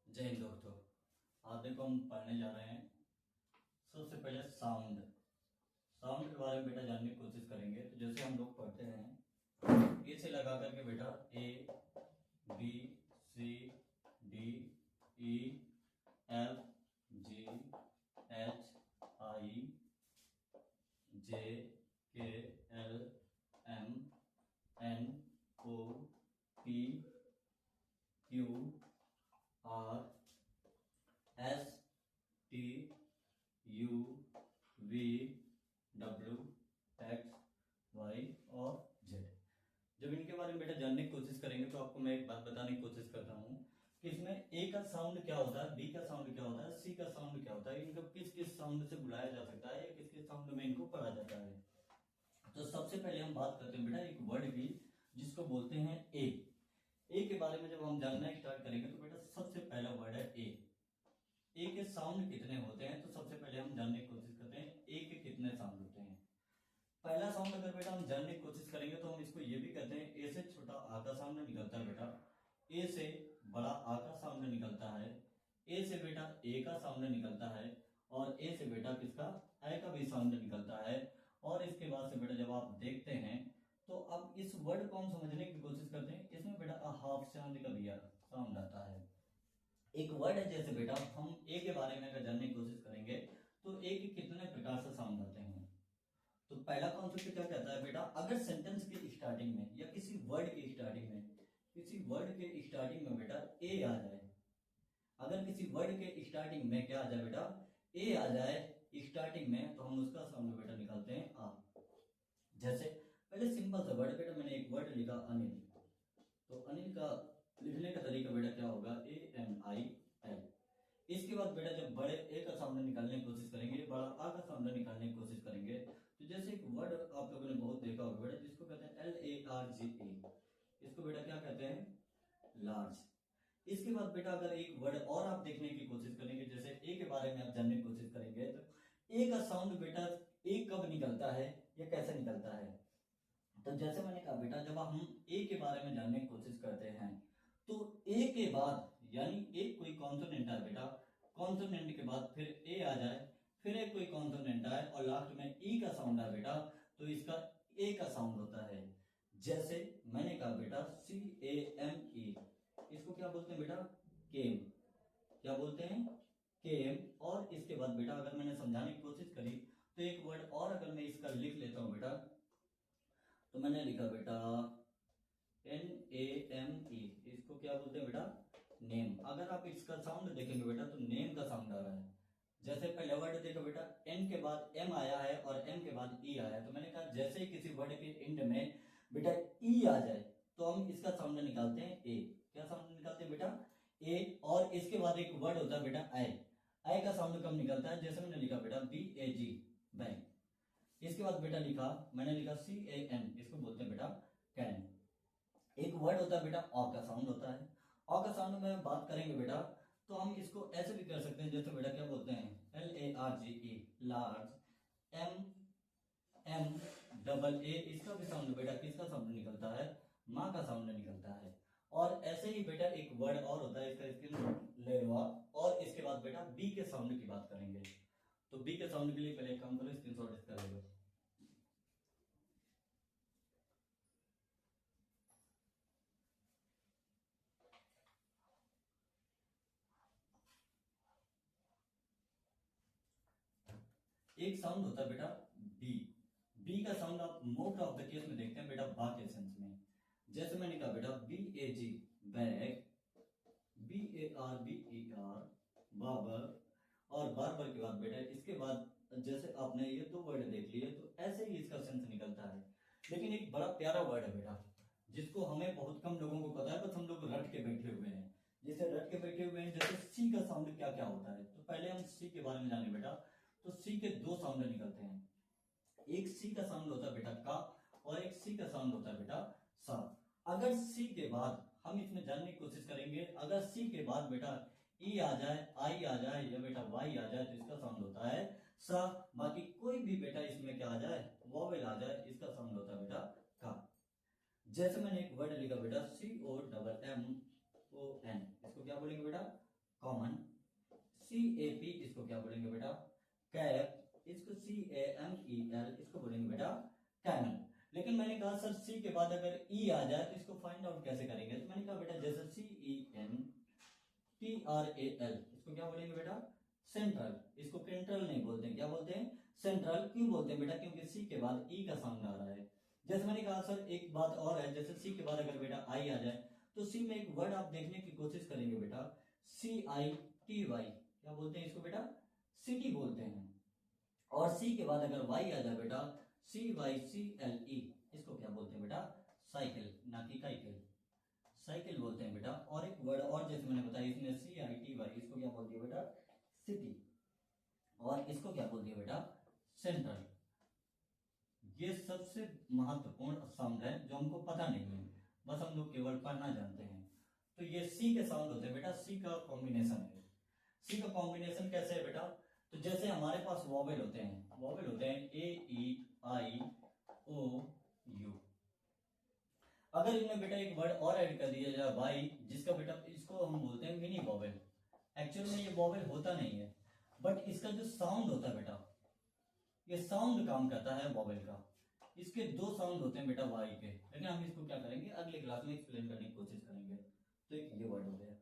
जय हिंद दोस्तों। आज देखो हम पढ़ने जा रहे हैं। सबसे पहले साउंड साउंड के बारे में बेटा जानने की कोशिश करेंगे। तो जैसे हम लोग पढ़ते हैं ए से लगा करके बेटा A B C D E F G H I J K L M N O P Q R S T U V W X Y और जेड। जब इनके बारे में बेटा जानने की कोशिश करेंगे तो आपको मैं एक बात बताने की कोशिश कर रहा हूँ कि इसमें ए का साउंड क्या होता है, बी का साउंड क्या होता है, सी का साउंड क्या होता है, इनको किस किस साउंड से बुलाया जा सकता है या किस किस साउंड में इनको पढ़ा जाता है। तो सबसे पहले हम बात करते हैं बेटा एक वर्ड की जिसको बोलते हैं ए के बारे में जब हम जानना स्टार्ट करेंगे तो बेटा सबसे पहला वर्ड है ए के साउंड कितने होते हैं। तो सबसे पहले हम जानने की कोशिश करते हैं ए के कितने साउंड होते हैं। पहला साउंड अगर बेटा हम जानने की कोशिश करेंगे तो हम इसको ये भी कहते हैं ए से छोटा आ का साउंड निकलता है बेटा, ए से बड़ा आ का साउंड निकलता है, ए से बेटा ए का साउंड निकलता है और ए से बेटा किसका ए का भी साउंड निकलता है। और इसके बाद से बेटा जब आप देखते हैं तो अब इस वर्ड को हम समझने की कोशिश करते हैं। इसमें बेटा हाफ साउंड का भी साउंड आता है। एक वर्ड है जैसे बेटा हम ए के बारे में अगर जानने की कोशिश करेंगे तो ए के कितने प्रकार से साउंड आते हैं। तो पहला कॉन्सेप्ट क्या कहता है बेटा, अगर सेंटेंस के स्टार्टिंग में या किसी वर्ड के स्टार्टिंग में बेटा ए आ जाए, अगर किसी वर्ड के स्टार्टिंग में क्या आ जाए बेटा ए आ जाए स्टार्टिंग में, तो हम उसका साउंड बेटा निकालते हैं आ। जैसे पहले सिंपल सा वर्ड बेटा मैंने एक वर्ड लिखा अनिल, तो अनिल का लिखने का तरीका बेटा क्या होगा ANIL। इसके बाद बेटा जब बड़े ए का साउंड निकालने की कोशिश करेंगे, बड़ा आ का साउंड निकालने की कोशिश करेंगे, तो जैसे एक वर्ड आप लोगों ने बहुत देखा होगा बेटा जिसको कहते हैं LARGE, इसको बेटा क्या कहते हैं लार्ज। इसके बाद बेटा अगर एक वर्ड और आप देखने की कोशिश करेंगे, जैसे ए के बारे में आप जानने की कोशिश करेंगे, तो ए का साउंड बेटा ए कब निकलता है या कैसे निकलता है। तो जैसे मैंने कहा बेटा जब हम ए के बारे में जानने की कोशिश करते हैं तो ए के बाद यानी एक कोई कॉन्सोनेंट है बेटा, कॉन्सोनेंट के बाद फिर ए आ जाए, फिर एक कोई कॉन्सोनेंट आए और लास्ट में ई का साउंड है बेटा, तो इसका ए का साउंड होता है। जैसे मैंने कहा बेटा CAME, इसको क्या बोलते हैं बेटा केम, क्या बोलते हैं केम। और इसके बाद बेटा अगर मैंने समझाने की कोशिश करी तो एक वर्ड और अगर मैं इसका लिख लेता हूं बेटा, तो मैंने लिखा बेटा NAME, इसको क्या बोलते हैं बेटा नेम। अगर आप इसका साउंड देखेंगे बेटा तो नेम का साउंड आ रहा है। जैसे पहले वर्ड देखो बेटा एन के बाद एम आया है और एम के बाद ई आया है, तो मैंने कहा जैसे ही किसी वर्ड के एंड में बेटा ई आ जाए तो हम इसका साउंड निकालते हैं ए। क्या साउंड निकालते हैं बेटा ए। और इसके बाद एक वर्ड होता है बेटा आई का साउंड कब निकलता है, जैसे मैंने लिखा बेटा BAG बैंक। इसके बाद बेटा मैंने लिखा CAN, इसको बोलते हैं बेटा कैन। एक वर्ड होता है बेटा ऑ का साउंड होता है। ऑ का साउंड में बात करेंगे बेटा तो हम इसको ऐसे भी कर सकते हैं, जैसे बेटा क्या बोलते हैं LARGE लार्ज, MMAA, इसका भी साउंड बेटा किसका साउंड निकलता है माँ का साउंड निकलता है। और ऐसे ही बेटा एक वर्ड और होता है, इसका स्क्रीन ले लो आप। और इसके बाद बेटा बी के साउंड की बात करेंगे, तो बी के साउंड के लिए पहले काम करो, स्क्रीनशॉट इसका ले लो। एक साउंड होता है बेटा बी। बी का साउंड आप मोस्ट ऑफ द केस में देखते हैं बेटा बा के सेंस में। जैसे मैंने कहा बेटा BAG बैग, BARBER बाबर, और बारबर के बाद बेटा इसके बाद जैसे आपने ये दो वर्ड देख लिए तो ऐसे ही इसका सेंस निकलता है। लेकिन एक बड़ा प्यारा वर्ड है बेटा जिसको हमें बहुत कम लोगों को पता है, बस हम लोग रट के बैठे हुए हैं। जैसे रट के बैठे हुए हैं, जैसे सी का साउंड क्या क्या होता है। तो पहले हम सी के बारे में जाने बेटा, तो सी के दो साउंड निकलते हैं। एक सी का साउंड होता है बेटा का और एक सी का साउंड होता है बेटा सा। अगर सी के बाद हम इसमें जानने की कोशिश करेंगे, अगर सी के बाद बेटा ई आ जाए, आई आ जाए या बेटा वाई आ जाए तो इसका साउंड होता है सा। बाकी कोई भी बेटा इसमें क्या आ जाए वॉवेल आ जाए, इसका साउंड होता है बेटा का। जैसे मैंने एक वर्ड लिखा बेटा COMMON, इसको क्या बोलेंगे बेटा कॉमन, CAP इसको क्या बोलेंगे बेटा, कैप, इसको CAMEL इसको बोलेंगे बेटा कैमल। लेकिन मैंने कहा सर सी के बाद अगर ई आ जाए तो इसको फाइंड आउट कैसे करेंगे, तो मैंने कहा बेटा जैसे CENTRAL इसको क्या बोलेंगे बेटा, सेंट्रल। इसको केंट्रल नहीं बोलते हैं, क्या बोलते हैं, सेंट्रल। क्यों बोलते हैं बेटा, क्योंकि सी के बाद ई का साउंड आ रहा है। जैसे मैंने कहा सर एक बात और है, जैसे सी के बाद अगर बेटा आई आ जाए तो सी में एक वर्ड आप देखने की कोशिश करेंगे बेटा, CITY, क्या बोलते हैं इसको बेटा, सिटी बोलते हैं। और सी के बाद अगर वाई आ जाए बेटा, CYCLE इसको क्या बोलते हैं बेटा, साइकिल, ना कि काइकिल, साइकिल बोलते हैं बेटा। और एक वर्ड और जैसे मैंने बताया इसमें CITY इसको क्या बोलती है बेटा, सिटी, और इसको क्या बोलती है बेटा, सेंट्रल। ये सबसे महत्वपूर्ण साउंड है जो हमको पता नहीं है, बस हम लोग केवल पढ़ना जानते हैं। तो ये सी के साउंड होते हैं बेटा, सी का कॉम्बिनेशन है। सी का कॉम्बिनेशन कैसे है बेटा, तो जैसे हमारे पास वॉवेल होते हैं, वॉवेल होते हैं AEIOU। अगर इनमें बेटा एक वर्ड और ऐड कर दिया जाए वाई, जिसका बेटा इसको हम बोलते हैं मिनी वॉवेल। एक्चुअल में ये वॉवेल होता नहीं है, बट इसका जो साउंड होता है बेटा, ये साउंड काम करता है वॉवेल का। इसके दो साउंड होते हैं बेटा वाई के, लेकिन हम इसको क्या करेंगे अगले क्लास में एक्सप्लेन करने की कोशिश करेंगे। तो एक ये वर्ड हो गया।